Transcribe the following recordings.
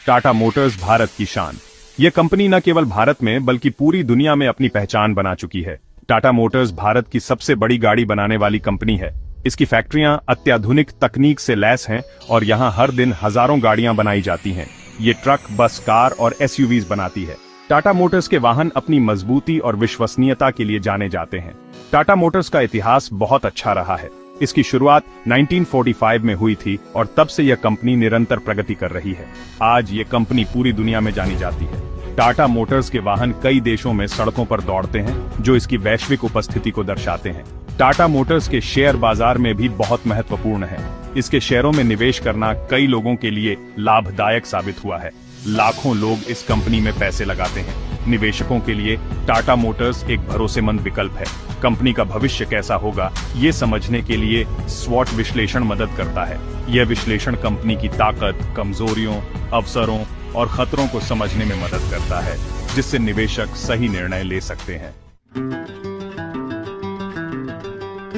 Tata Motors Bharat की शान। यह कंपनी न केवल भारत में बल्कि पूरी दुनिया में अपनी पहचान बना चुकी है। टाटा मोटर्स भारत की सबसे बड़ी गाड़ी बनाने वाली कंपनी है। इसकी फैक्ट्रियां अत्याधुनिक तकनीक से लैस हैं और यहां हर दिन हजारों गाड़ियां बनाई जाती हैं। ये ट्रक, बस, कार और एसयूवीज बनाती है। टाटा मोटर्स के वाहन अपनी मजबूती और विश्वसनीयता के लिए जाने जाते हैं। टाटा मोटर्स का इतिहास बहुत अच्छा रहा है। इसकी शुरुआत 1945 में हुई थी और तब से यह कंपनी निरंतर प्रगति कर रही है। आज ये कंपनी पूरी दुनिया में जानी जाती है। टाटा मोटर्स के वाहन कई देशों में सड़कों पर दौड़ते हैं, जो इसकी वैश्विक उपस्थिति को दर्शाते हैं। टाटा मोटर्स के शेयर बाजार में भी बहुत महत्वपूर्ण है। इसके शेयरों में निवेश करना कई लोगों के लिए लाभदायक साबित हुआ है। लाखों लोग इस कंपनी में पैसे लगाते हैं। निवेशकों के लिए टाटा मोटर्स एक भरोसेमंद विकल्प है। कंपनी का भविष्य कैसा होगा, ये समझने के लिए स्वॉट विश्लेषण मदद करता है। यह विश्लेषण कंपनी की ताकत, कमजोरियों, अवसरों और खतरों को समझने में मदद करता है, जिससे निवेशक सही निर्णय ले सकते हैं।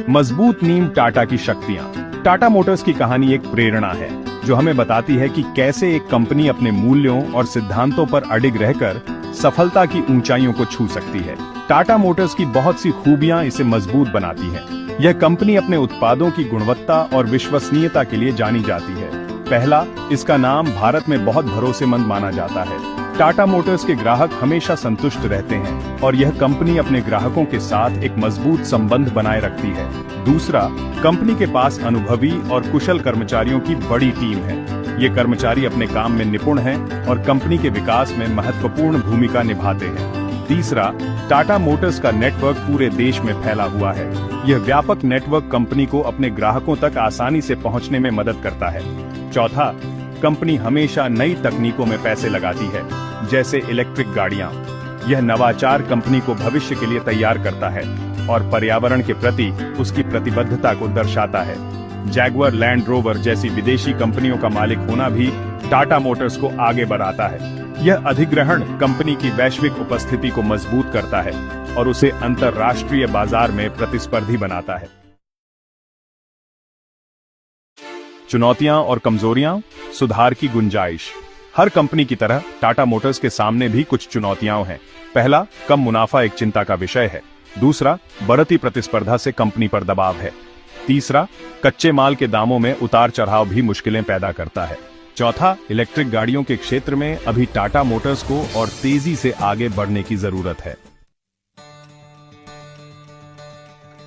मजबूत नींव टाटा की शक्तियां। टाटा मोटर्स की कहानी एक प्रेरणा है, जो हमें बताती है कि कैसे एक कंपनी अपने मूल्यों और सिद्धांतों पर अडिग रहकर सफलता की ऊंचाइयों को छू सकती है। टाटा मोटर्स की बहुत सी खूबियां इसे मजबूत बनाती हैं। यह कंपनी अपने उत्पादों की गुणवत्ता और विश्वसनीयता के लिए जानी जाती है। पहला, इसका नाम भारत में बहुत भरोसेमंद माना जाता है। टाटा मोटर्स के ग्राहक हमेशा संतुष्ट रहते हैं और यह कंपनी अपने ग्राहकों के साथ एक मजबूत संबंध बनाए रखती है। दूसरा, कंपनी के पास अनुभवी और कुशल कर्मचारियों की बड़ी टीम है। ये कर्मचारी अपने काम में निपुण हैं और कंपनी के विकास में महत्वपूर्ण भूमिका निभाते हैं। तीसरा, टाटा मोटर्स का नेटवर्क पूरे देश में फैला हुआ है। यह व्यापक नेटवर्क कंपनी को अपने ग्राहकों तक आसानी से पहुंचने में मदद करता है। चौथा, कंपनी हमेशा नई तकनीकों में पैसे लगाती है, जैसे इलेक्ट्रिक गाड़ियां। यह नवाचार कंपनी को भविष्य के लिए तैयार करता है और पर्यावरण के प्रति उसकी प्रतिबद्धता को दर्शाता है। जैगुआर लैंड रोवर जैसी विदेशी कंपनियों का मालिक होना भी टाटा मोटर्स को आगे बढ़ाता है। यह अधिग्रहण कंपनी की वैश्विक उपस्थिति को मजबूत करता है और उसे अंतर्राष्ट्रीय बाजार में प्रतिस्पर्धी बनाता है। चुनौतियां और कमजोरियां, सुधार की गुंजाइश। हर कंपनी की तरह टाटा मोटर्स के सामने भी कुछ चुनौतियां हैं। पहला, कम मुनाफा एक चिंता का विषय है। दूसरा, बढ़ती प्रतिस्पर्धा से कंपनी पर दबाव है। तीसरा, कच्चे माल के दामों में उतार चढ़ाव भी मुश्किलें पैदा करता है। चौथा, इलेक्ट्रिक गाड़ियों के क्षेत्र में अभी टाटा मोटर्स को और तेजी से आगे बढ़ने की जरूरत है।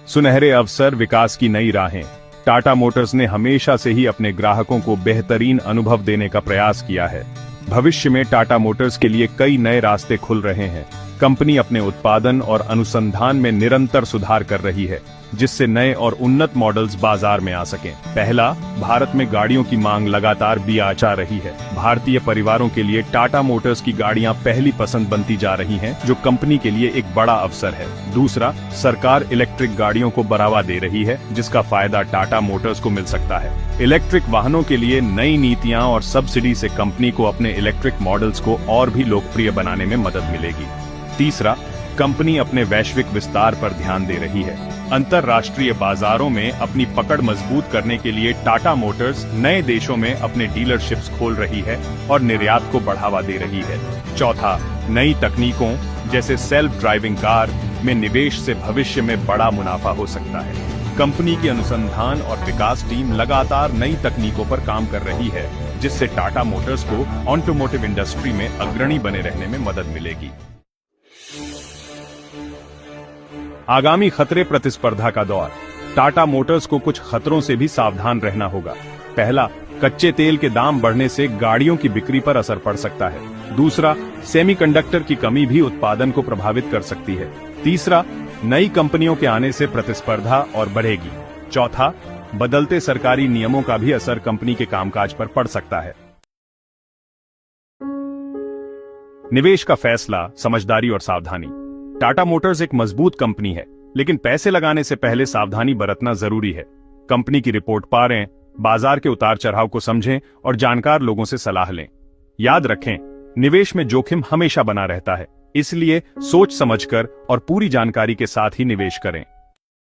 सुनहरे अवसर, विकास की नई राहें। टाटा मोटर्स ने हमेशा से ही अपने ग्राहकों को बेहतरीन अनुभव देने का प्रयास किया है। भविष्य में टाटा मोटर्स के लिए कई नए रास्ते खुल रहे हैं। कंपनी अपने उत्पादन और अनुसंधान में निरंतर सुधार कर रही है, जिससे नए और उन्नत मॉडल्स बाजार में आ सकें। पहला, भारत में गाड़ियों की मांग लगातार बिआचा रही है। भारतीय परिवारों के लिए टाटा मोटर्स की गाड़ियां पहली पसंद बनती जा रही हैं, जो कंपनी के लिए एक बड़ा अवसर है। दूसरा, सरकार इलेक्ट्रिक गाड़ियों को बढ़ावा दे रही है, जिसका फायदा टाटा मोटर्स को मिल सकता है। इलेक्ट्रिक वाहनों के लिए नई नीतियां और सब्सिडी से कंपनी को अपने इलेक्ट्रिक मॉडल्स को और भी लोकप्रिय बनाने में मदद मिलेगी। तीसरा, कंपनी अपने वैश्विक विस्तार पर ध्यान दे रही है। अंतर्राष्ट्रीय बाजारों में अपनी पकड़ मजबूत करने के लिए टाटा मोटर्स नए देशों में अपने डीलरशिप्स खोल रही है और निर्यात को बढ़ावा दे रही है। चौथा, नई तकनीकों जैसे सेल्फ ड्राइविंग कार में निवेश से भविष्य में बड़ा मुनाफा हो सकता है। कंपनी की अनुसंधान और विकास टीम लगातार नई तकनीकों पर काम कर रही है, जिससे टाटा मोटर्स को ऑटोमोटिव इंडस्ट्री में अग्रणी बने रहने में मदद मिलेगी। आगामी खतरे, प्रतिस्पर्धा का दौर। टाटा मोटर्स को कुछ खतरों से भी सावधान रहना होगा। पहला, कच्चे तेल के दाम बढ़ने से गाड़ियों की बिक्री पर असर पड़ सकता है। दूसरा, सेमीकंडक्टर की कमी भी उत्पादन को प्रभावित कर सकती है। तीसरा, नई कंपनियों के आने से प्रतिस्पर्धा और बढ़ेगी। चौथा, बदलते सरकारी नियमों का भी असर कंपनी के कामकाज पर पड़ सकता है। निवेश का फैसला, समझदारी और सावधानी। टाटा मोटर्स एक मजबूत कंपनी है, लेकिन पैसे लगाने से पहले सावधानी बरतना जरूरी है। कंपनी की रिपोर्ट पढ़ें, बाजार के उतार चढ़ाव को समझें और जानकार लोगों से सलाह लें। याद रखें, निवेश में जोखिम हमेशा बना रहता है, इसलिए सोच समझकर और पूरी जानकारी के साथ ही निवेश करें।